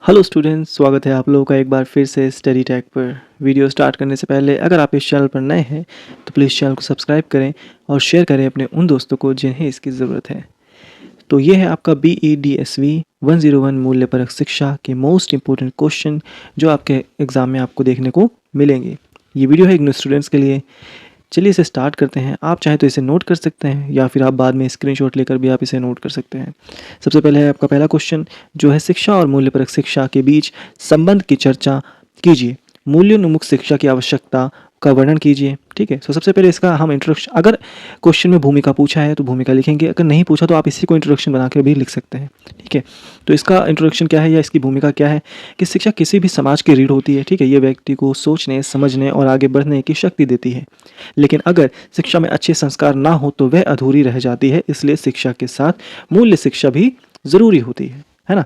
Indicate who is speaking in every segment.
Speaker 1: Hello students, स्वागत है आप लोगों का एक बार फिर से स्टडी टैग पर। वीडियो स्टार्ट करने से पहले अगर आप इस चैनल पर नए हैं तो प्लीज़ चैनल को सब्सक्राइब करें और शेयर करें अपने उन दोस्तों को जिन्हें इसकी ज़रूरत है। तो ये है आपका BEDSV 101 मूल्यपरक शिक्षा के मोस्ट इंपॉर्टेंट क्वेश्चन जो आपके एग्ज़ाम में आपको देखने को मिलेंगे। ये वीडियो है इग्नू स्टूडेंट्स के लिए। चलिए इसे स्टार्ट करते हैं। आप चाहें तो इसे नोट कर सकते हैं या फिर आप बाद में स्क्रीनशॉट लेकर भी आप इसे नोट कर सकते हैं। सबसे पहले है आपका पहला क्वेश्चन जो है शिक्षा और मूल्यपरक शिक्षा के बीच संबंध की चर्चा कीजिए। मूल्योन्मुख शिक्षा की आवश्यकता का वर्णन कीजिए। ठीक है, तो सबसे पहले इसका हम इंट्रोडक्शन, अगर क्वेश्चन में भूमिका पूछा है तो भूमिका लिखेंगे, अगर नहीं पूछा तो आप इसी को इंट्रोडक्शन बनाकर भी लिख सकते हैं। ठीक है, तो इसका इंट्रोडक्शन क्या है या इसकी भूमिका क्या है कि शिक्षा किसी भी समाज की रीढ़ होती है। ठीक है, ये व्यक्ति को सोचने, समझने और आगे बढ़ने की शक्ति देती है। लेकिन अगर शिक्षा में अच्छे संस्कार ना हो तो वह अधूरी रह जाती है। इसलिए शिक्षा के साथ मूल्य शिक्षा भी ज़रूरी होती है ना।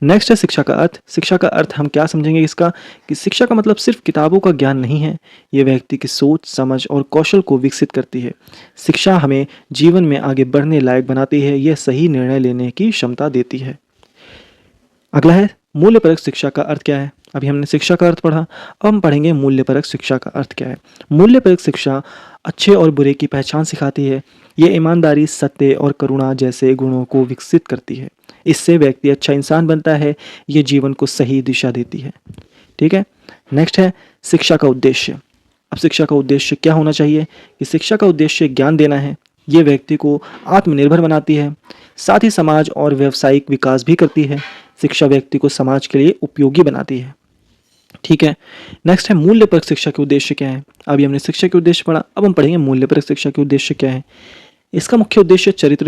Speaker 1: नेक्स्ट है शिक्षा का अर्थ। शिक्षा का अर्थ हम क्या समझेंगे इसका कि शिक्षा का मतलब सिर्फ किताबों का ज्ञान नहीं है, ये व्यक्ति की सोच, समझ और कौशल को विकसित करती है। शिक्षा हमें जीवन में आगे बढ़ने लायक बनाती है, यह सही निर्णय लेने की क्षमता देती है। अगला है मूल्यपरक शिक्षा का अर्थ क्या है। अभी हमने शिक्षा का अर्थ पढ़ा, अब हम पढ़ेंगे मूल्यपरक शिक्षा का अर्थ क्या है। मूल्यपरक शिक्षा अच्छे और बुरे की पहचान सिखाती है। ये ईमानदारी, सत्य और करुणा जैसे गुणों को विकसित करती है। इससे व्यक्ति अच्छा इंसान बनता है। ये जीवन को सही दिशा देती है। ठीक है, नेक्स्ट है शिक्षा का उद्देश्य। अब शिक्षा का उद्देश्य क्या होना चाहिए कि शिक्षा का उद्देश्य ज्ञान देना है। ये व्यक्ति को आत्मनिर्भर बनाती है, साथ ही समाज और व्यावसायिक विकास भी करती है। शिक्षा व्यक्ति को समाज के लिए उपयोगी बनाती है। ठीक है, नेक्स्ट है मूल्यपरक शिक्षा के उद्देश्य क्या है। अभी हमने शिक्षा के उद्देश्य पढ़ा, अब हम पढ़ेंगे मूल्यपरक शिक्षा के उद्देश्य क्या है। इसका मुख्य उद्देश्य चरित्र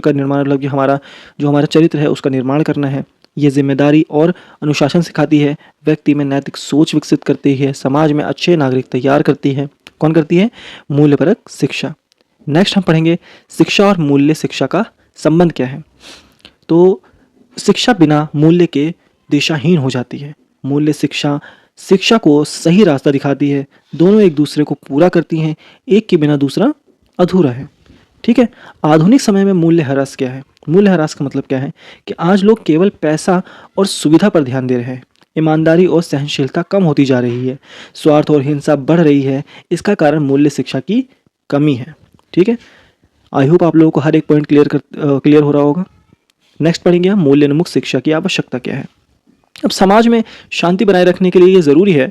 Speaker 1: का निर्माण, मतलब कि हमारा चरित्र है उसका निर्माण करना है। ये जिम्मेदारी और अनुशासन सिखाती है, व्यक्ति में नैतिक सोच विकसित करती है, समाज में अच्छे नागरिक तैयार करती है। कौन करती है? मूल्यपरक शिक्षा। नेक्स्ट हम पढ़ेंगे शिक्षा और मूल्य शिक्षा का संबंध क्या है। तो शिक्षा बिना मूल्य के दिशाहीन हो जाती है। मूल्य शिक्षा शिक्षा को सही रास्ता दिखाती है। दोनों एक दूसरे को पूरा करती हैं, एक के बिना दूसरा अधूरा है। ठीक है, आधुनिक समय में मूल्य ह्रास क्या है। मूल्य ह्रास का मतलब क्या है कि आज लोग केवल पैसा और सुविधा पर ध्यान दे रहे हैं। ईमानदारी और सहनशीलता कम होती जा रही है। स्वार्थ और हिंसा बढ़ रही है। इसका कारण मूल्य शिक्षा की कमी है। ठीक है, आई होप आप लोगों को हर एक पॉइंट क्लियर हो रहा होगा। नेक्स्ट पढ़ेंगे हम मूल्योन्मुख शिक्षा की आवश्यकता क्या है। अब समाज में शांति बनाए रखने के लिए ये ज़रूरी है,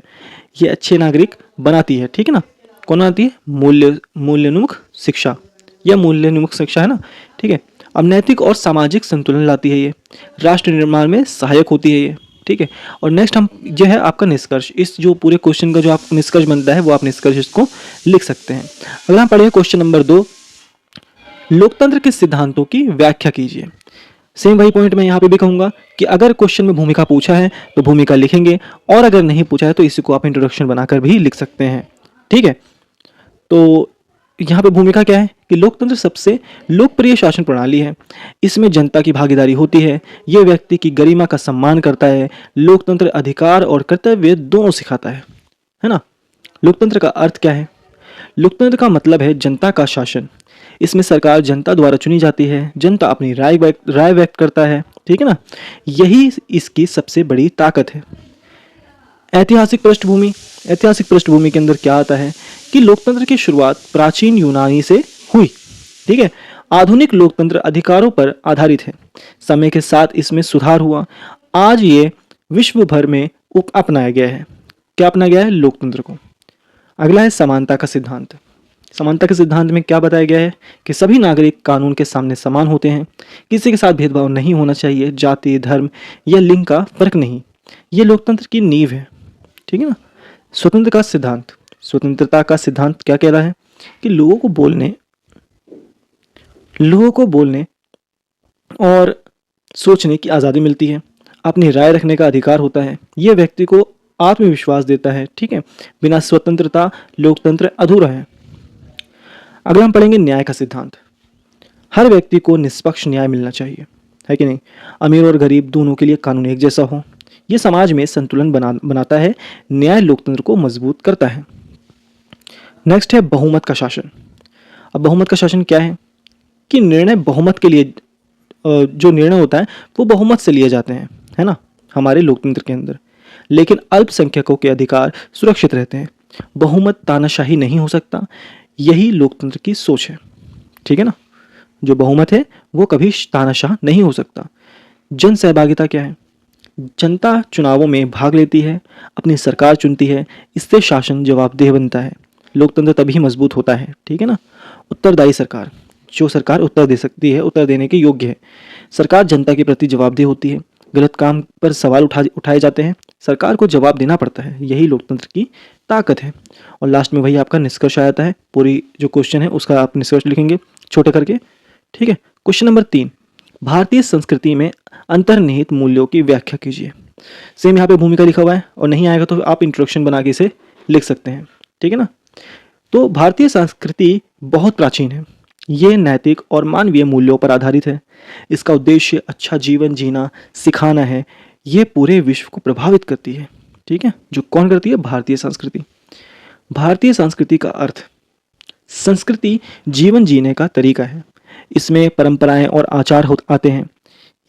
Speaker 1: ये अच्छे नागरिक बनाती है। ठीक है ना, कौन बनाती है? मूल्योन्मुख शिक्षा, यह मूल्योन्मुख शिक्षा है ना। ठीक है, अब नैतिक और सामाजिक संतुलन लाती है, ये राष्ट्र निर्माण में सहायक होती है ये। ठीक है, और नेक्स्ट हम जो है आपका निष्कर्ष, इस जो पूरे क्वेश्चन का जो आप निष्कर्ष बनता है वो आप निष्कर्ष इसको लिख सकते हैं। अगर हम पढ़ेंगे क्वेश्चन नंबर 2, लोकतंत्र के सिद्धांतों की व्याख्या कीजिए। सेम वही पॉइंट मैं यहाँ पे भी कहूँगा कि अगर क्वेश्चन में भूमिका पूछा है तो भूमिका लिखेंगे, और अगर नहीं पूछा है तो इसी को आप इंट्रोडक्शन बनाकर भी लिख सकते हैं। ठीक है, तो यहाँ पे भूमिका क्या है कि लोकतंत्र सबसे लोकप्रिय शासन प्रणाली है। इसमें जनता की भागीदारी होती है। ये व्यक्ति की गरिमा का सम्मान करता है। लोकतंत्र अधिकार और कर्तव्य दोनों सिखाता है ना। लोकतंत्र का अर्थ क्या है? लोकतंत्र का मतलब है जनता का शासन। इसमें सरकार जनता द्वारा चुनी जाती है। जनता अपनी राय व्यक्त करता है। ठीक है ना, यही इसकी सबसे बड़ी ताकत है। ऐतिहासिक पृष्ठभूमि के अंदर क्या आता है कि लोकतंत्र की शुरुआत प्राचीन यूनानी से हुई। ठीक है, आधुनिक लोकतंत्र अधिकारों पर आधारित है। समय के साथ इसमें सुधार हुआ। आज ये विश्व भर में अपनाया गया है। क्या अपनाया गया है? लोकतंत्र को। अगला है समानता का सिद्धांत। समानता के सिद्धांत में क्या बताया गया है कि सभी नागरिक कानून के सामने समान होते हैं। किसी के साथ भेदभाव नहीं होना चाहिए। जाति, धर्म या लिंग का फर्क नहीं। ये लोकतंत्र की नींव है। ठीक है ना। स्वतंत्रता का सिद्धांत क्या कह रहा है कि लोगों को बोलने और सोचने की आज़ादी मिलती है। अपनी राय रखने का अधिकार होता है। यह व्यक्ति को आत्मविश्वास देता है। ठीक है, बिना स्वतंत्रता लोकतंत्र अधूरा है। अगर हम पढ़ेंगे न्याय का सिद्धांत। हर व्यक्ति को निष्पक्ष न्याय मिलना चाहिए, है कि नहीं। अमीर और गरीब दोनों के लिए कानून एक जैसा हो। यह समाज में संतुलन बनाता है। न्याय लोकतंत्र को मजबूत करता है। नेक्स्ट है बहुमत का शासन। अब बहुमत का शासन क्या है कि निर्णय बहुमत के लिए जो निर्णय होता है वो बहुमत से लिए जाते हैं, है ना। हमारे लोकतंत्र के अंदर, लेकिन अल्पसंख्यकों के अधिकार सुरक्षित रहते हैं। बहुमत तानाशाही नहीं हो सकता, यही लोकतंत्र की सोच है। ठीक है ना, जो बहुमत है वो कभी तानाशाह नहीं हो सकता। जन सहभागिता क्या है? जनता चुनावों में भाग लेती है, अपनी सरकार चुनती है, इससे शासन जवाबदेह बनता है। लोकतंत्र तभी मजबूत होता है। ठीक है ना। उत्तरदायी सरकार, जो सरकार उत्तर दे सकती है, उत्तर देने के योग्य है। सरकार जनता के प्रति जवाबदेह होती है। गलत काम पर सवाल उठाए जाते हैं, सरकार को जवाब देना पड़ता है। यही लोकतंत्र की ताकत है। और लास्ट में वही आपका निष्कर्ष आ जाता है। पूरी जो क्वेश्चन है उसका आप निष्कर्ष लिखेंगे छोटे करके। ठीक है। क्वेश्चन नंबर 3, भारतीय संस्कृति में अंतर्निहित मूल्यों की व्याख्या कीजिए। सेम यहाँ पे भूमिका लिखा हुआ है, और नहीं आएगा तो आप इंट्रोडक्शन बना के इसे लिख सकते हैं। ठीक है ना। तो भारतीय संस्कृति बहुत प्राचीन है। ये नैतिक और मानवीय मूल्यों पर आधारित है। इसका उद्देश्य अच्छा जीवन जीना सिखाना है। ये पूरे विश्व को प्रभावित करती है। ठीक है। जो कौन करती है? भारतीय संस्कृति। भारतीय संस्कृति का अर्थ, संस्कृति जीवन जीने का तरीका है। इसमें परंपराएं और आचार आते हैं।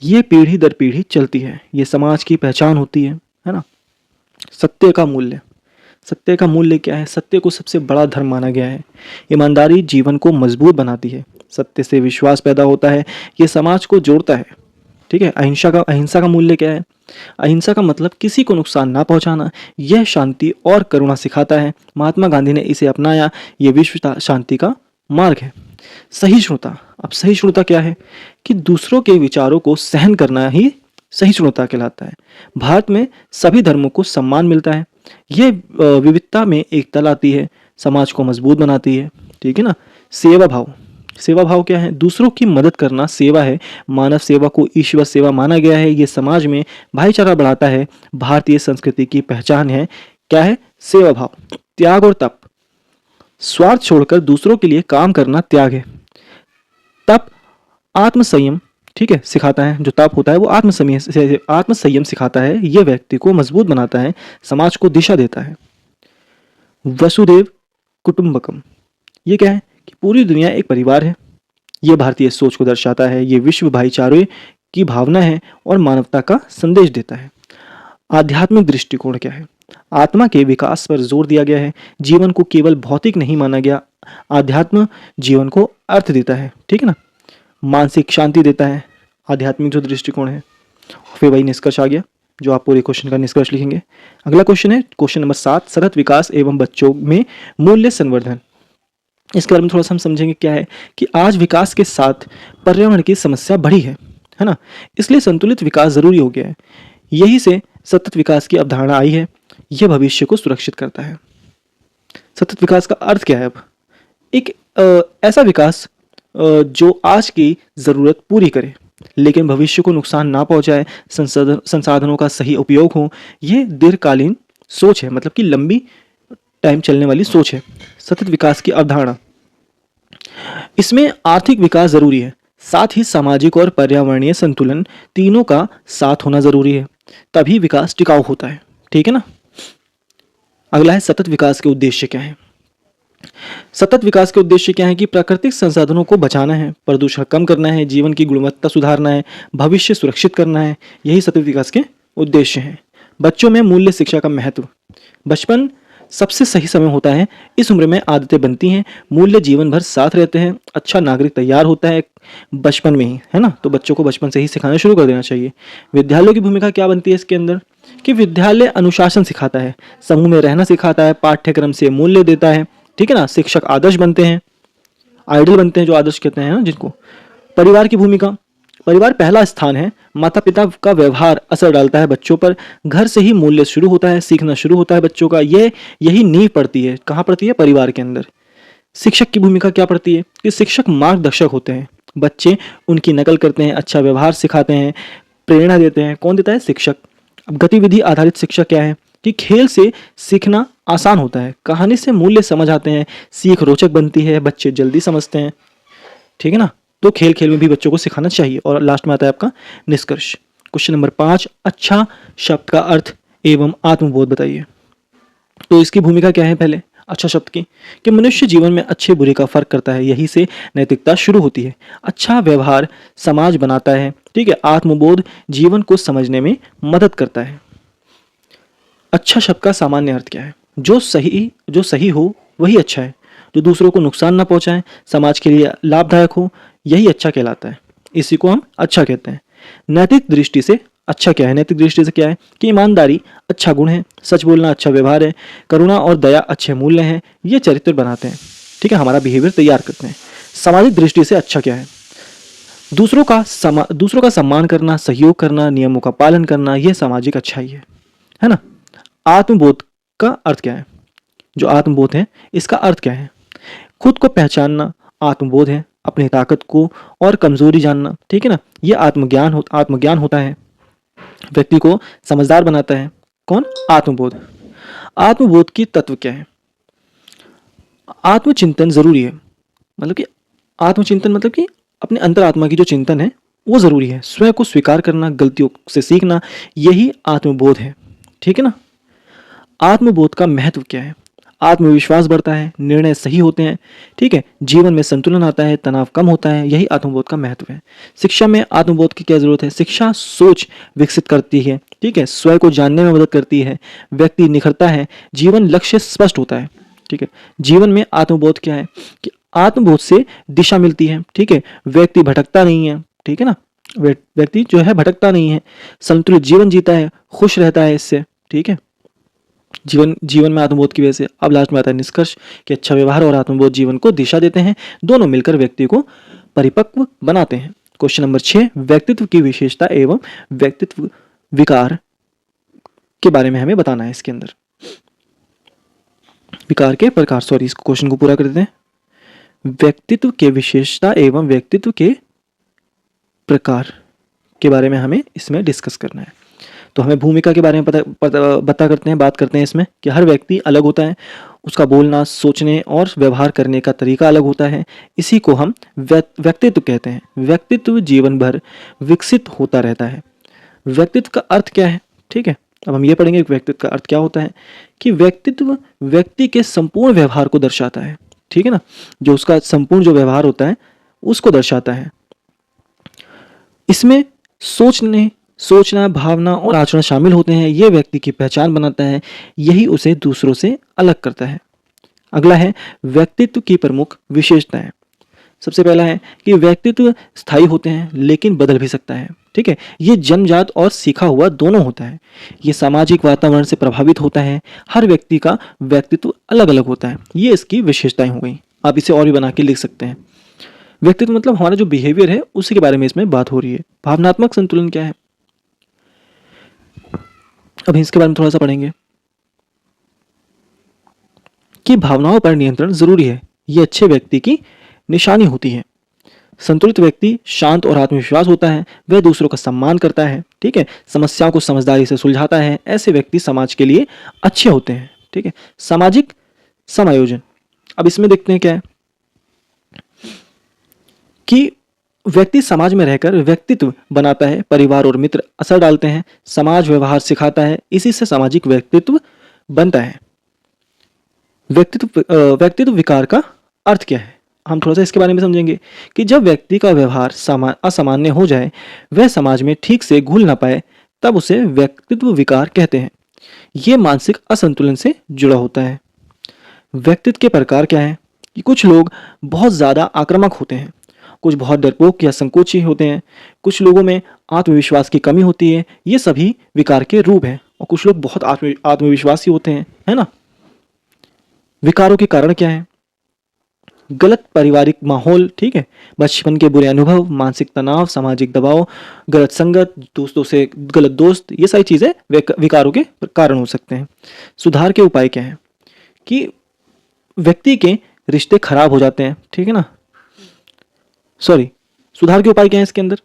Speaker 1: ये पीढ़ी दर पीढ़ी चलती है। ये समाज की पहचान होती है ना। सत्य का मूल्य, सत्य का मूल्य क्या है? सत्य को सबसे बड़ा धर्म माना गया है। ईमानदारी जीवन को मजबूत बनाती है। सत्य से विश्वास पैदा होता है, ये समाज को जोड़ता है। ठीक है। अहिंसा का मूल्य क्या है? अहिंसा का मतलब किसी को नुकसान ना पहुंचाना। यह शांति और करुणा सिखाता है। महात्मा गांधी ने इसे अपनाया। यह विश्व शांति का मार्ग है। सहिष्णुता, अब सहिष्णुता क्या है? कि दूसरों के विचारों को सहन करना ही सहिष्णुता कहलाता है। भारत में सभी धर्मों को सम्मान मिलता है। यह विविधता में एकता लाती है, समाज को मजबूत बनाती है। ठीक है ना। सेवा भाव, सेवा भाव क्या है? दूसरों की मदद करना सेवा है। मानव सेवा को ईश्वर सेवा माना गया है। ये समाज में भाईचारा बढ़ाता है। भारतीय संस्कृति की पहचान है। क्या है? सेवा भाव। त्याग और तप, स्वार्थ छोड़कर दूसरों के लिए काम करना त्याग है। तप आत्मसंयम, ठीक है, सिखाता है। जो तप होता है वो आत्मसंयम सिखाता है। यह व्यक्ति को मजबूत बनाता है, समाज को दिशा देता है। वसुदेव कुटुंबकम, ये क्या है? कि पूरी दुनिया एक परिवार है। यह भारतीय सोच को दर्शाता है। यह विश्व भाईचारे की भावना है और मानवता का संदेश देता है। आध्यात्मिक दृष्टिकोण क्या है? आत्मा के विकास पर जोर दिया गया है। जीवन को केवल भौतिक नहीं माना गया। आध्यात्म जीवन को अर्थ देता है। ठीक है ना। मानसिक शांति देता है आध्यात्मिक जो दृष्टिकोण है। फिर वही निष्कर्ष आ गया जो आप पूरे क्वेश्चन का निष्कर्ष लिखेंगे। अगला क्वेश्चन है क्वेश्चन नंबर 7, सतत विकास एवं बच्चों में मूल्य संवर्धन। इसके बारे में थोड़ा सा हम समझेंगे। क्या है कि आज विकास के साथ पर्यावरण की समस्या बढ़ी है ना। इसलिए संतुलित विकास जरूरी हो गया है। यही से सतत विकास की अवधारणा आई है। यह भविष्य को सुरक्षित करता है। सतत विकास का अर्थ क्या है? अब एक ऐसा विकास जो आज की जरूरत पूरी करे लेकिन भविष्य को नुकसान ना पहुंचाए, संसाधनों का सही उपयोग हो। यह दीर्घकालीन सोच है, मतलब कि लंबी टाइम चलने वाली सोच है सतत विकास की अवधारणा। इसमें आर्थिक विकास जरूरी है, साथ ही सामाजिक और पर्यावरणीय संतुलन तीनों का साथ होना जरूरी है, तभी विकास टिकाऊ होता है। ठीक है ना। अगला है सतत विकास के उद्देश्य क्या है। सतत विकास के उद्देश्य क्या है? कि प्राकृतिक संसाधनों को बचाना है, प्रदूषण कम करना है, जीवन की गुणवत्ता सुधारना है, भविष्य सुरक्षित करना है। यही सतत विकास के उद्देश्य हैं। बच्चों में मूल्य शिक्षा का महत्व। बचपन सबसे सही समय होता है। इस उम्र में आदतें बनती हैं, मूल्य जीवन भर साथ रहते हैं। अच्छा नागरिक तैयार होता है बचपन में ही, है ना। तो बच्चों को बचपन से ही सिखाना शुरू कर देना चाहिए। विद्यालयों की भूमिका क्या बनती है इसके अंदर? कि विद्यालय अनुशासन सिखाता है, समूह में रहना सिखाता है, पाठ्यक्रम से मूल्य देता है। ठीक है ना। शिक्षक आदर्श बनते हैं, आइडल बनते हैं, जो आदर्श कहते हैं ना जिनको। परिवार की भूमिका, परिवार पहला स्थान है। माता पिता का व्यवहार असर डालता है बच्चों पर। घर से ही मूल्य शुरू होता है, सीखना शुरू होता है बच्चों का। यही नींव पड़ती है। कहाँ पड़ती है? परिवार के अंदर। शिक्षक की भूमिका क्या पड़ती है? कि शिक्षक मार्गदर्शक होते हैं, बच्चे उनकी नकल करते हैं, अच्छा व्यवहार सिखाते हैं, प्रेरणा देते हैं। कौन देता है? शिक्षक। अब गतिविधि आधारित शिक्षा क्या है? कि खेल से सीखना आसान होता है, कहानी से मूल्य समझ आते हैं, सीख रोचक बनती है, बच्चे जल्दी समझते हैं। ठीक है ना। तो खेल खेल में भी बच्चों को सिखाना चाहिए। और लास्ट में आता है आपका निष्कर्ष। क्वेश्चन नंबर 5, अच्छा शब्द का अर्थ एवं आत्मबोध बताइए। तो इसकी भूमिका क्या है? पहले अच्छा शब्द की, कि मनुष्य जीवन में अच्छे बुरे का फर्क करता है। यही से नैतिकता शुरू होती है। अच्छा व्यवहार समाज बनाता है, ठीक है, आत्मबोध जीवन को समझने में मदद करता है। अच्छा शब्द का सामान्य अर्थ क्या है? जो सही हो वही अच्छा है, जो दूसरों को नुकसान ना पहुंचाए, समाज के लिए लाभदायक हो, यही अच्छा कहलाता है। इसी को हम अच्छा कहते हैं। नैतिक दृष्टि से अच्छा क्या है? नैतिक दृष्टि से क्या है कि ईमानदारी अच्छा गुण है, सच बोलना अच्छा व्यवहार है, करुणा और दया अच्छे मूल्य हैं, ये चरित्र बनाते हैं, ठीक है, हमारा बिहेवियर तैयार करते हैं। सामाजिक दृष्टि से अच्छा क्या है? दूसरों का सम्मान करना, सहयोग करना, नियमों का पालन करना, यह सामाजिक अच्छाई है ना। आत्मबोध का अर्थ क्या है? जो आत्मबोध है इसका अर्थ क्या है? खुद को पहचानना आत्मबोध है, अपनी ताकत को और कमजोरी जानना, ठीक है ना, यह आत्मज्ञान होता है, व्यक्ति को समझदार बनाता है। कौन? आत्मबोध। आत्मबोध की तत्व क्या है? आत्मचिंतन जरूरी है, मतलब कि आत्मचिंतन मतलब कि अपने अंतरात्मा की जो चिंतन है वो जरूरी है। स्वयं को स्वीकार करना, गलतियों से सीखना, यही आत्मबोध है, ठीक है ना। आत्मबोध का महत्व क्या है? आत्मविश्वास बढ़ता है, निर्णय सही होते हैं, ठीक है, जीवन में संतुलन आता है, तनाव कम होता है, यही आत्मबोध का महत्व है। शिक्षा में आत्मबोध की क्या जरूरत है? शिक्षा सोच विकसित करती है, ठीक है, स्वयं को जानने में मदद करती है, व्यक्ति निखरता है, जीवन लक्ष्य स्पष्ट होता है, ठीक है। जीवन में आत्मबोध क्या है कि आत्मबोध से दिशा मिलती है, ठीक है, व्यक्ति भटकता नहीं है, ठीक है ना, व्यक्ति जो है भटकता नहीं है, संतुलित जीवन जीता है, खुश रहता है इससे, ठीक है। जीवन में आत्मबोध की वजह से। अब लास्ट में आता है निष्कर्ष कि अच्छा व्यवहार और आत्मबोध जीवन को दिशा देते हैं, दोनों मिलकर व्यक्ति को परिपक्व बनाते हैं। क्वेश्चन नंबर 6, व्यक्तित्व की विशेषता एवं व्यक्तित्व विकार के बारे में हमें बताना है। इसके अंदर विकार के प्रकार, सॉरी इस क्वेश्चन को पूरा कर देते हैं। व्यक्तित्व के विशेषता एवं व्यक्तित्व के प्रकार के बारे में हमें इसमें डिस्कस करना है। तो हमें भूमिका के बारे में बात करते हैं इसमें कि हर व्यक्ति अलग होता है, उसका बोलना, सोचने और व्यवहार करने का तरीका अलग होता है, इसी को हम व्यक्तित्व कहते हैं। व्यक्तित्व जीवन भर विकसित होता रहता है। व्यक्तित्व का अर्थ क्या है? ठीक है, अब हम ये पढ़ेंगे कि व्यक्तित्व का अर्थ क्या होता है। कि व्यक्तित्व व्यक्ति के संपूर्ण व्यवहार को दर्शाता है, ठीक है ना, जो उसका संपूर्ण जो व्यवहार होता है उसको दर्शाता है। इसमें सोचना, भावना और आचरण शामिल होते हैं। यह व्यक्ति की पहचान बनाता है, यही उसे दूसरों से अलग करता है। अगला है व्यक्तित्व की प्रमुख विशेषताएं। सबसे पहला है कि व्यक्तित्व स्थायी होते हैं लेकिन बदल भी सकता है, ठीक है, ये जन्मजात और सीखा हुआ दोनों होता है। ये सामाजिक वातावरण से प्रभावित होता है। हर व्यक्ति का व्यक्तित्व अलग अलग होता है, ये इसकी विशेषताएं हो गई। आप इसे और भी बना के लिख सकते हैं। व्यक्तित्व मतलब हमारा जो बिहेवियर है उसी के बारे में इसमें बात हो रही है। भावनात्मक संतुलन क्या है, अभी इसके बारे में थोड़ा सा पढ़ेंगे कि भावनाओं पर नियंत्रण जरूरी है, ये अच्छे व्यक्ति की निशानी होती है। संतुलित व्यक्ति शांत और आत्मविश्वास होता है, वह दूसरों का सम्मान करता है, ठीक है, समस्याओं को समझदारी से सुलझाता है। ऐसे व्यक्ति समाज के लिए अच्छे होते हैं, ठीक है। सामाजिक समायोजन, अब इसमें देखते हैं क्या है कि व्यक्ति समाज में रहकर व्यक्तित्व बनाता है, परिवार और मित्र असर डालते हैं, समाज व्यवहार सिखाता है, इसी से सामाजिक व्यक्तित्व बनता है। व्यक्तित्व विकार का अर्थ क्या है, हम थोड़ा सा इसके बारे में समझेंगे कि जब व्यक्ति का व्यवहार असामान्य हो जाए, वह समाज में ठीक से घुल ना पाए, तब उसे व्यक्तित्व विकार कहते हैं। यह मानसिक असंतुलन से जुड़ा होता है। व्यक्तित्व के प्रकार क्या है कि कुछ लोग बहुत ज्यादा आक्रामक होते हैं, कुछ बहुत डरपोक या संकोची होते हैं, कुछ लोगों में आत्मविश्वास की कमी होती है, ये सभी विकार के रूप हैं। और कुछ लोग बहुत आत्मविश्वासी होते हैं, है ना। विकारों के कारण क्या है? गलत पारिवारिक माहौल, ठीक है, बचपन के बुरे अनुभव, मानसिक तनाव, सामाजिक दबाव, गलत संगत, दोस्तों से गलत दोस्त, ये सारी चीजें विकारों के कारण हो सकते हैं। सुधार के उपाय क्या है कि व्यक्ति के रिश्ते खराब हो जाते हैं, ठीक है ना, सुधार के उपाय क्या है इसके अंदर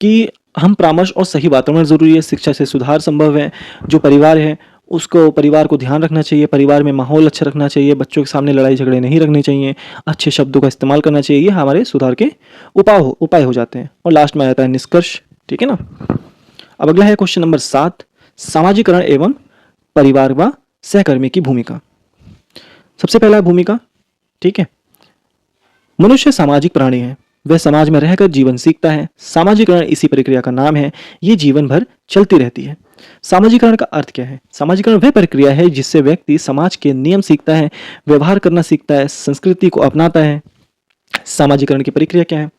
Speaker 1: कि हम परामर्श और सही वातावरण जरूरी है। शिक्षा से सुधार संभव है। जो परिवार को ध्यान रखना चाहिए, परिवार में माहौल अच्छा रखना चाहिए, बच्चों के सामने लड़ाई झगड़े नहीं रखने चाहिए, अच्छे शब्दों का इस्तेमाल करना चाहिए, ये हमारे सुधार के उपाय हो जाते हैं। और लास्ट में आ जाता है निष्कर्ष, ठीक है ना। अब अगला है क्वेश्चन नंबर 7, सामाजिकरण एवं परिवार व सहकर्मी की भूमिका। सबसे पहला भूमिका, ठीक है, मनुष्य सामाजिक प्राणी है, वह समाज में रहकर जीवन सीखता है। सामाजिकरण इसी प्रक्रिया का नाम है। ये जीवन भर चलती रहती है। सामाजिकरण का अर्थ क्या है? सामाजिकरण वह प्रक्रिया है जिससे व्यक्ति समाज के नियम सीखता है, व्यवहार करना सीखता है, संस्कृति को अपनाता है। सामाजिकरण की प्रक्रिया क्या है?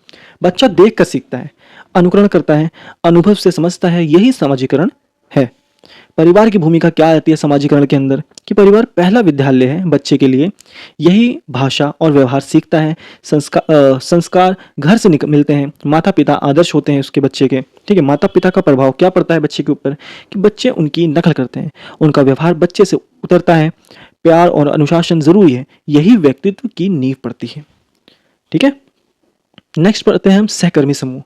Speaker 1: बच्चा देख कर सीखता है, अनुकरण करता है, अनुभव से समझता है, यही सामाजिकरण है। परिवार की भूमिका क्या आती है समाजीकरण के अंदर? कि परिवार पहला विद्यालय है बच्चे के लिए। यही भाषा और व्यवहार सीखता है। संस्कार घर से मिलते हैं। माता पिता आदर्श होते हैं उसके बच्चे के। ठीक है, माता पिता का प्रभाव क्या पड़ता है बच्चे के ऊपर? कि बच्चे उनकी नकल करते हैं, उनका व्यवहार बच्चे से उतरता है। प्यार और अनुशासन जरूरी है, यही व्यक्तित्व की नींव पड़ती है। ठीक है, नेक्स्ट पढ़ते हैं हम सहकर्मी समूह।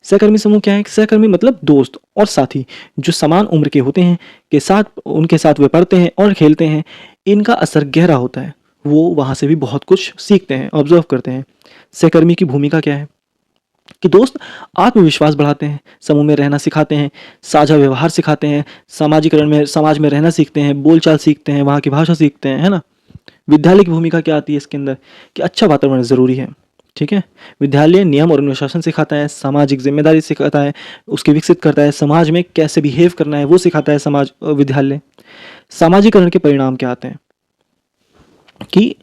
Speaker 1: सहकर्मी समूह क्या है? सहकर्मी मतलब दोस्त और साथी जो समान उम्र के होते हैं, के साथ उनके साथ वे पढ़ते हैं और खेलते हैं। इनका असर गहरा होता है, वो वहाँ से भी बहुत कुछ सीखते हैं, ऑब्जर्व करते हैं। सहकर्मी की भूमिका क्या है? कि दोस्त आत्मविश्वास बढ़ाते हैं, समूह में रहना सिखाते हैं, साझा व्यवहार सिखाते हैं, सामाजिकरण में समाज में रहना सीखते हैं, बोलचाल सीखते हैं, वहाँ की भाषा सीखते हैं, है ना। विद्यालय की भूमिका क्या आती है इसके अंदर? कि अच्छा वातावरण ज़रूरी है। ठीक है, विद्यालय नियम और अनुशासन सिखाता है, सामाजिक जिम्मेदारी सिखाता है, उसके विकसित करता है, समाज में कैसे बिहेव करना है वो सिखाता है विद्यालय। सामाजिकरण के परिणाम क्या आते हैं? कि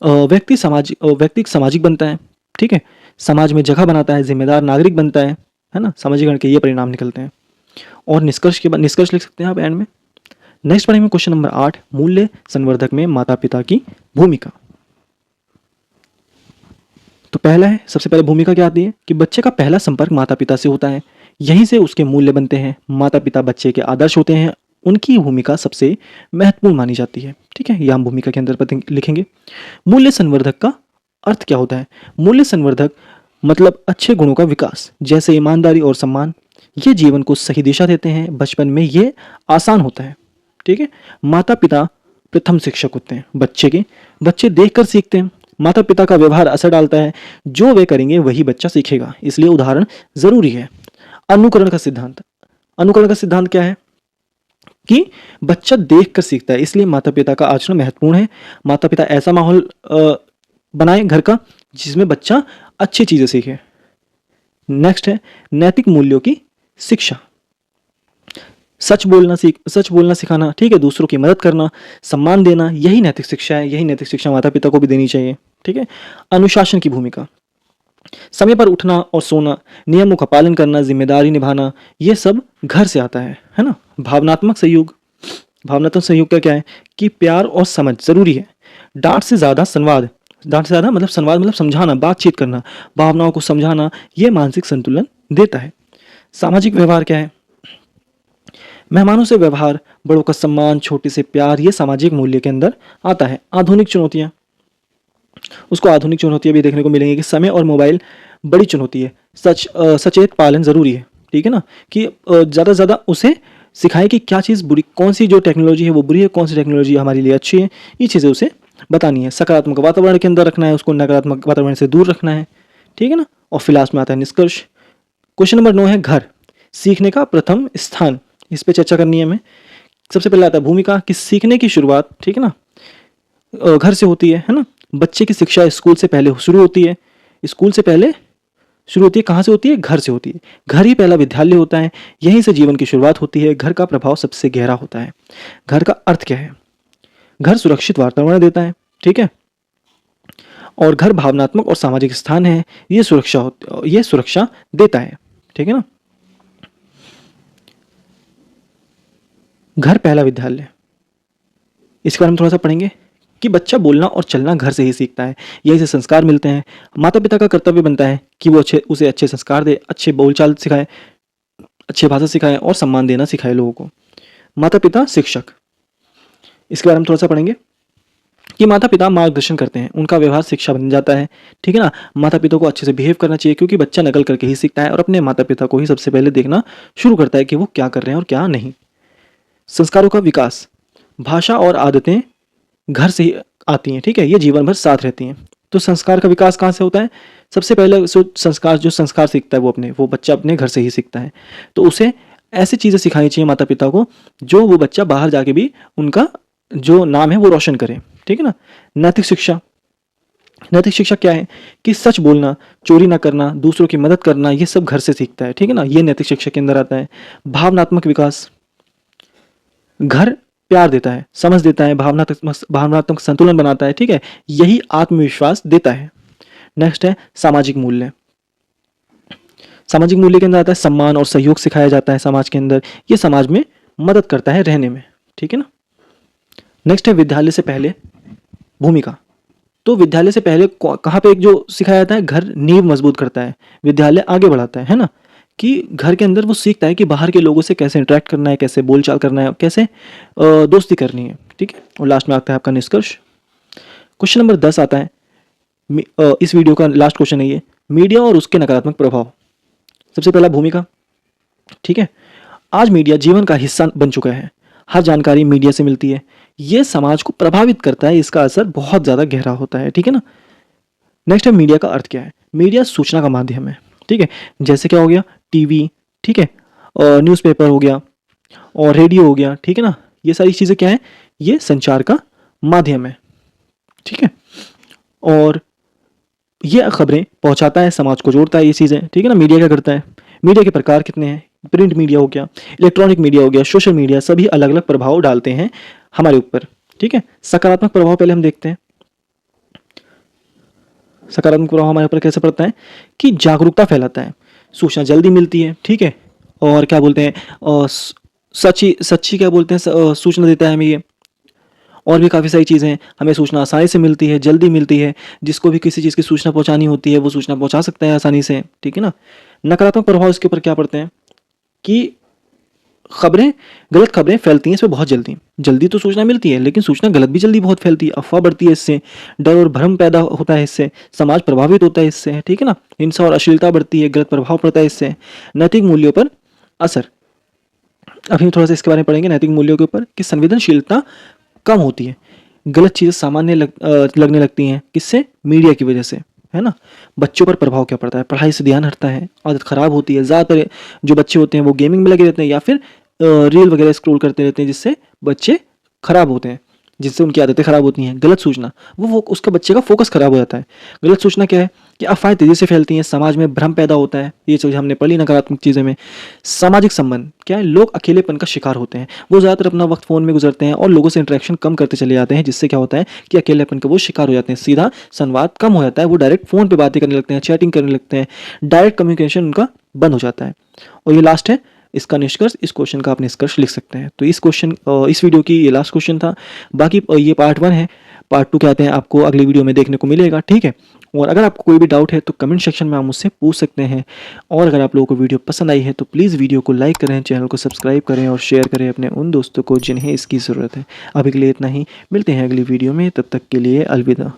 Speaker 1: व्यक्ति सामाजिक बनता है। ठीक है, समाज में जगह बनाता है, जिम्मेदार नागरिक बनता है ना। सामाजिकरण के ये परिणाम निकलते हैं। और निष्कर्ष के बाद निष्कर्ष लिख सकते हैं आप एंड में। नेक्स्ट पढ़ेंगे क्वेश्चन नंबर 8, मूल्य संवर्धक में माता पिता की भूमिका। तो पहला है, सबसे पहले भूमिका क्या आती है? कि बच्चे का पहला संपर्क माता पिता से होता है, यहीं से उसके मूल्य बनते हैं। माता पिता बच्चे के आदर्श होते हैं, उनकी भूमिका सबसे महत्वपूर्ण मानी जाती है। ठीक है, यह हम भूमिका के अंदर लिखेंगे। मूल्य संवर्धक का अर्थ क्या होता है? मूल्य संवर्धक मतलब अच्छे गुणों का विकास, जैसे ईमानदारी और सम्मान। ये जीवन को सही दिशा देते हैं। बचपन में ये आसान होता है। ठीक है, माता पिता प्रथम शिक्षक होते हैं बच्चे के। बच्चे देखकर सीखते हैं, माता पिता का व्यवहार असर डालता है, जो वे करेंगे वही बच्चा सीखेगा, इसलिए उदाहरण जरूरी है। अनुकरण का सिद्धांत। अनुकरण का सिद्धांत क्या है? कि बच्चा देखकर सीखता है, इसलिए माता पिता का आचरण महत्वपूर्ण है। माता पिता ऐसा माहौल बनाए घर का जिसमें बच्चा अच्छी चीजें सीखे। नेक्स्ट है नैतिक मूल्यों की शिक्षा। सच बोलना सिखाना। ठीक है, दूसरों की मदद करना, सम्मान देना, यही नैतिक शिक्षा है। यही नैतिक शिक्षा माता पिता को भी देनी चाहिए। ठीक है, अनुशासन की भूमिका, समय पर उठना और सोना, नियमों का पालन करना, जिम्मेदारी निभाना, यह सब घर से आता है ना। भावनात्मक सहयोग। भावनात्मक सहयोग का क्या है? कि प्यार और समझ जरूरी है। डांट से ज्यादा संवाद। डांट से ज्यादा मतलब संवाद मतलब समझाना, बातचीत करना, भावनाओं को समझाना, यह मानसिक संतुलन देता है। सामाजिक व्यवहार क्या है? मेहमानों से व्यवहार, बड़ों का सम्मान, छोटे से प्यार, ये सामाजिक मूल्य के अंदर आता है। आधुनिक चुनौतियां, उसको आधुनिक चुनौतियां भी देखने को मिलेंगी कि समय और मोबाइल बड़ी चुनौती है। सचेत पालन जरूरी है। ठीक है ना, कि ज़्यादा से ज़्यादा उसे सिखाएं कि क्या चीज़ बुरी, कौन सी जो टेक्नोलॉजी है वो बुरी है, कौन सी टेक्नोलॉजी हमारे लिए अच्छी है, ये चीज़ें उसे बतानी है। सकारात्मक वातावरण के अंदर रखना है उसको, नकारात्मक वातावरण से दूर रखना है। ठीक है ना। और फिर लास्ट में आता है निष्कर्ष। क्वेश्चन नंबर 9 है घर सीखने का प्रथम स्थान। इस पे चर्चा करनी है हमें। सबसे पहले आता है भूमिका, कि सीखने की शुरुआत, ठीक है ना, घर से होती है ना। बच्चे की शिक्षा स्कूल से पहले शुरू होती है। स्कूल से पहले शुरू होती है, कहाँ से होती है? घर से होती है। घर ही पहला विद्यालय होता है, यहीं से जीवन की शुरुआत होती है। घर का प्रभाव सबसे गहरा होता है। घर का अर्थ क्या है? घर सुरक्षित वातावरण देता है। ठीक है, और घर भावनात्मक और सामाजिक स्थान है, ये सुरक्षा देता है। ठीक है ना। घर पहला विद्यालय, इसके बारे में थोड़ा सा पढ़ेंगे कि बच्चा बोलना और चलना घर से ही सीखता है, यही से संस्कार मिलते हैं। माता पिता का कर्तव्य बनता है कि वो उसे अच्छे संस्कार दे, अच्छे बोलचाल सिखाए, अच्छी भाषा सिखाए और सम्मान देना सिखाए लोगों को। माता पिता शिक्षक, इसके बारे में थोड़ा सा पढ़ेंगे कि माता पिता मार्गदर्शन करते हैं, उनका व्यवहार शिक्षा बन जाता है। ठीक है ना। माता पिता को अच्छे से बिहेव करना चाहिए, क्योंकि बच्चा नकल करके ही सीखता है और अपने माता पिता को ही सबसे पहले देखना शुरू करता है कि वो क्या कर रहे हैं और क्या नहीं। संस्कारों का विकास, भाषा और आदतें घर से ही आती हैं। ठीक है, ये जीवन भर साथ रहती हैं। तो संस्कार का विकास कहाँ से होता है? सबसे पहले जो संस्कार सीखता है वो बच्चा अपने घर से ही सीखता है। तो उसे ऐसी चीज़ें सिखानी चाहिए माता पिता को, जो वो बच्चा बाहर जाके भी उनका जो नाम है वो रोशन करे। ठीक है ना। नैतिक शिक्षा, नैतिक शिक्षा क्या है कि सच बोलना, चोरी ना करना, दूसरों की मदद करना, ये सब घर से सीखता है, ठीक है ना, ये नैतिक शिक्षा के अंदर आता है। भावनात्मक विकास, घर प्यार देता है, समझ देता है, भावनात्मक संतुलन बनाता है, ठीक है, यही आत्मविश्वास देता है। नेक्स्ट है सामाजिक मूल्य। सामाजिक मूल्य के अंदर आता है सम्मान और सहयोग सिखाया जाता है समाज के अंदर, ये समाज में मदद करता है रहने में, ठीक है ना। नेक्स्ट है विद्यालय से पहले भूमिका। तो विद्यालय से पहले कहाँ पे एक जो सिखाया जाता है, घर नींव मजबूत करता है, विद्यालय आगे बढ़ाता है ना, कि घर के अंदर वो सीखता है कि बाहर के लोगों से कैसे इंटरेक्ट करना है, कैसे बोलचाल करना है, कैसे दोस्ती करनी है, ठीक है। और लास्ट में आता है आपका निष्कर्ष। क्वेश्चन नंबर 10 आता है, इस वीडियो का लास्ट क्वेश्चन है ये, मीडिया और उसके नकारात्मक प्रभाव। सबसे पहला भूमिका, ठीक है। आज मीडिया जीवन का हिस्सा बन चुका है, हर जानकारी मीडिया से मिलती है, ये समाज को प्रभावित करता है, इसका असर बहुत ज़्यादा गहरा होता है, ठीक है ना। नेक्स्ट है मीडिया का अर्थ क्या है। मीडिया सूचना का माध्यम है, ठीक है, जैसे क्या हो गया टीवी, ठीक है, और न्यूज़पेपर हो गया और रेडियो हो गया, ठीक है ना, ये सारी चीज़ें क्या है, ये संचार का माध्यम है, ठीक है। और ये खबरें पहुंचाता है, समाज को जोड़ता है, ये चीज़ें, ठीक है ना। मीडिया क्या करता है, मीडिया के प्रकार कितने हैं, प्रिंट मीडिया हो गया, इलेक्ट्रॉनिक मीडिया हो गया, सोशल मीडिया, सभी अलग अलग प्रभाव डालते हैं हमारे ऊपर, ठीक है। सकारात्मक प्रभाव पहले हम देखते हैं। सकारात्मक प्रभाव हमारे ऊपर कैसे पड़ता है कि जागरूकता फैलाता है, सूचना जल्दी मिलती है, ठीक है, और क्या बोलते हैं सच्ची क्या बोलते हैं सूचना देता है हमें ये। और भी काफ़ी सारी चीज़ें हैं, हमें सूचना आसानी से मिलती है, जल्दी मिलती है, जिसको भी किसी चीज़ की सूचना पहुंचानी होती है वो सूचना पहुंचा सकता है आसानी से, ठीक है ना। नकारात्मक प्रभाव इसके ऊपर क्या पड़ते हैं कि गलत खबरें फैलती हैं इसमें बहुत जल्दी, जल्दी तो सूचना मिलती है लेकिन सूचना गलत भी जल्दी बहुत फैलती है, अफवाह बढ़ती है इससे, डर और भ्रम पैदा होता है इससे, समाज प्रभावित होता है इससे, ठीक है ना। हिंसा और अश्लीलता बढ़ती है, गलत प्रभाव पड़ता है इससे। नैतिक मूल्यों पर असर, अभी हम थोड़ा सा इसके बारे में पढ़ेंगे नैतिक मूल्यों के ऊपर, कि संवेदनशीलता कम होती है, गलत चीज़ें सामान्य लगने लगती हैं, किससे, मीडिया की वजह से, है ना। बच्चों पर प्रभाव क्या पड़ता है, पढ़ाई से ध्यान हटता है, आदत खराब होती है, ज़्यादातर जो बच्चे होते हैं वो गेमिंग में लगे रहते हैं या फिर रील वगैरह स्क्रॉल करते रहते हैं, जिससे बच्चे खराब होते हैं, जिससे उनकी आदतें खराब होती हैं। गलत सूचना, वो उसका बच्चे का फोकस खराब हो जाता है। गलत सूचना क्या है कि अफवाहें तेजी से फैलती हैं, समाज में भ्रम पैदा होता है, ये चीज़ हमने पढ़ी नकारात्मक चीज़ें में। सामाजिक संबंध क्या है, लोग अकेलेपन का शिकार होते हैं, वो ज़्यादातर अपना वक्त फ़ोन में गुजरते हैं और लोगों से इंटरेक्शन कम करते चले जाते हैं, जिससे क्या होता है कि अकेलेपन का वो शिकार हो जाते हैं, सीधा संवाद कम हो जाता है, वो डायरेक्ट फ़ोन पर बातें करने लगते हैं, चैटिंग करने लगते हैं, डायरेक्ट कम्युनिकेशन उनका बंद हो जाता है। और ये लास्ट है इसका निष्कर्ष, इस क्वेश्चन का आप निष्कर्ष लिख सकते हैं। तो इस वीडियो की ये लास्ट क्वेश्चन था, बाकी ये पार्ट 1 है, पार्ट 2 कहते हैं आपको अगली वीडियो में देखने को मिलेगा, ठीक है। और अगर आपको कोई भी डाउट है तो कमेंट सेक्शन में आप मुझसे पूछ सकते हैं। और अगर आप लोगों को वीडियो पसंद आई है तो प्लीज़ वीडियो को लाइक करें, चैनल को सब्सक्राइब करें और शेयर करें अपने उन दोस्तों को जिन्हें इसकी ज़रूरत है। अभी के लिए इतना ही, मिलते हैं अगली वीडियो में, तब तक के लिए अलविदा।